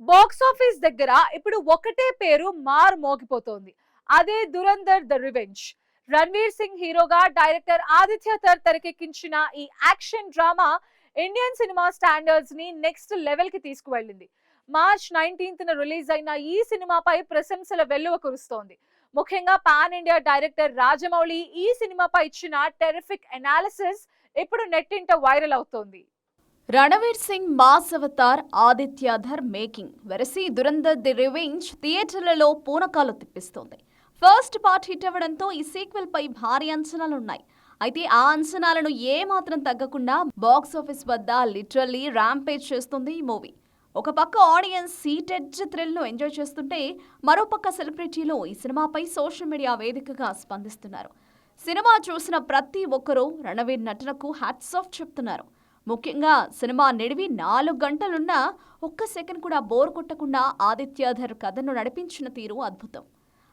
Box office దగ్గర ఇప్పుడు ఒకటే పేరు మారు మోగిపోతోంది. అదే దురంధర్ ద రివెంజ్. రణ్వీర్ సింగ్ హీరోగా డైరెక్టర్ ఆదిత్య థర్ తెరకెక్కించిన ఈ action drama Indian cinema standards ని నెక్స్ట్ లెవెల్ కి తీసుకువెళ్ళింది. మార్చ్ 19న రిలీజ్ అయిన ఈ సినిమాపై ప్రశంసల వెల్లువ కురుస్తోంది. ముఖ్యంగా పాన్ ఇండియా డైరెక్టర్ రాజమౌళి ఈ సినిమాపై ఇచ్చిన టెరిఫిక్ అనాలిసిస్ ఇప్పుడు నెట్టింట వైరల్ అవుతోంది. రణవీర్ సింగ్ మాస్ అవతార్ ఆదిత్యధర్ మేకింగ్ వెరసి దురంధర్ ది రివెంజ్ థియేటర్లలో పూనకాలు తిప్పిస్తోంది. ఫస్ట్ పార్ట్ హిట్ అవ్వడంతో ఈ సీక్వెల్ పై భారీ అంచనాలున్నాయి. అయితే ఆ అంచనాలను ఏమాత్రం తగ్గకుండా బాక్స్ ఆఫీస్ వద్ద లిటరల్లీ ర్యాంపేజ్ చేస్తుంది ఈ మూవీ. ఒక పక్క ఆడియన్స్ సీటెడ్జ్ థ్రిల్ ను ఎంజాయ్ చేస్తుంటే, మరోపక్క సెలబ్రిటీలు ఈ సినిమాపై సోషల్ మీడియా వేదికగా స్పందిస్తున్నారు. సినిమా చూసిన ప్రతి ఒక్కరూ రణవీర్ నటనకు హ్యాట్స్ ఆఫ్ చెప్తున్నారు. ముఖ్యంగా సినిమా నిడివి 4 గంటలున్నా ఒక్క సెకండ్ కూడా బోర్ కొట్టకుండా ఆదిత్యధర్ కథను నడిపించిన తీరు అద్భుతం.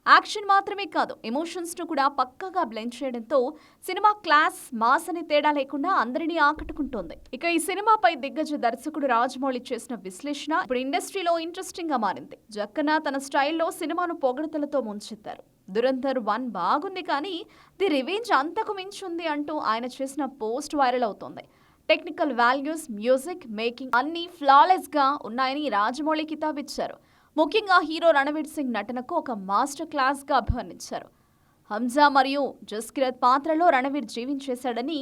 యాక్షన్ మాత్రమే కాదు, ఎమోషన్స్ ను కూడా పక్కాగా బ్లెండ్ చేయడంతో సినిమా క్లాస్ మాస్ అని తేడా లేకుండా అందరినీ ఆకట్టుకుంటోంది. ఇక ఈ సినిమాపై దిగ్గజ దర్శకుడు రాజమౌళి చేసిన విశ్లేషణ ఇప్పుడు ఇండస్ట్రీలో ఇంట్రెస్టింగ్ గా మారింది. జక్కన తన స్టైల్లో సినిమాను పొగడతలతో ముంచెత్తారు. దురంధర్ 1 బాగుంది, కానీ ది రివెంజ్ అంతకు మించుంది అంటూ ఆయన చేసిన పోస్ట్ వైరల్ అవుతోంది. టెక్నికల్ వాల్యూస్, మ్యూజిక్, మేకింగ్ అన్నీ ఫ్లాలెస్ గా ఉన్నాయని రాజమౌళి కితాబిచ్చారు. ముఖ్యంగా హీరో రణవీర్ సింగ్ నటనకు ఒక మాస్టర్ క్లాస్ గా అభివర్ణించారు. హంజా మరియు జస్కిరత్ పాత్రలో రణవీర్ జీవించేశాడని,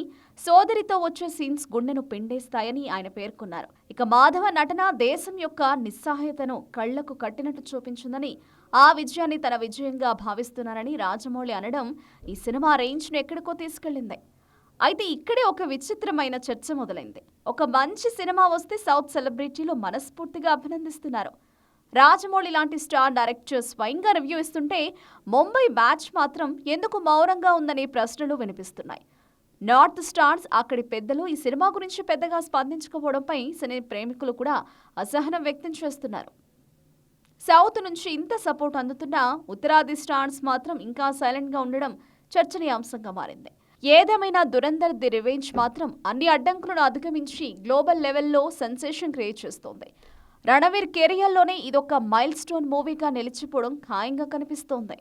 సోదరితో వచ్చే సీన్స్ గుండెను పిండేస్తాయని ఆయన పేర్కొన్నారు. ఇక మాధవ నటన దేశం యొక్క నిస్సహాయతను కళ్లకు కట్టినట్టు చూపించిందని, ఆ విజయాన్ని తన విజయంగా భావిస్తున్నానని రాజమౌళి అనడం ఈ సినిమా రేంజ్ ను ఎక్కడికో తీసుకెళ్లింది. అయితే ఇక్కడే ఒక విచిత్రమైన చర్చ మొదలైంది. ఒక మంచి సినిమా వస్తే సౌత్ సెలబ్రిటీలు మనస్ఫూర్తిగా అభినందిస్తున్నారు. రాజమౌళి లాంటి స్టార్ డైరెక్టర్ స్వయంగా రివ్యూ ఇస్తుంటే, ముంబై బ్యాచ్ మాత్రం ఎందుకు మౌనంగా ఉందనే ప్రశ్నలు వినిపిస్తున్నాయి. నార్త్ స్టార్స్, అక్కడి పెద్దలు ఈ సినిమా గురించి పెద్దగా స్పందించకపోవడంపై సినీ ప్రేమికులు కూడా అసహనం వ్యక్తం చేస్తున్నారు. సౌత్ నుంచి ఇంత సపోర్ట్ అందుతున్నా ఉత్తరాది స్టార్స్ మాత్రం ఇంకా సైలెంట్ గా ఉండడం చర్చనీయాంశంగా మారింది. ఏదేమైనా దురంధర్ ది రివెంజ్ మాత్రం అన్ని అడ్డంకులను అధిగమించి గ్లోబల్ లెవెల్లో సెన్సేషన్ క్రియేట్ చేస్తోంది. రణవీర్ కెరియర్లోనే ఇదొక మైల్ స్టోన్ మూవీగా నిలిచిపోవడం ఖాయంగా కనిపిస్తోంది.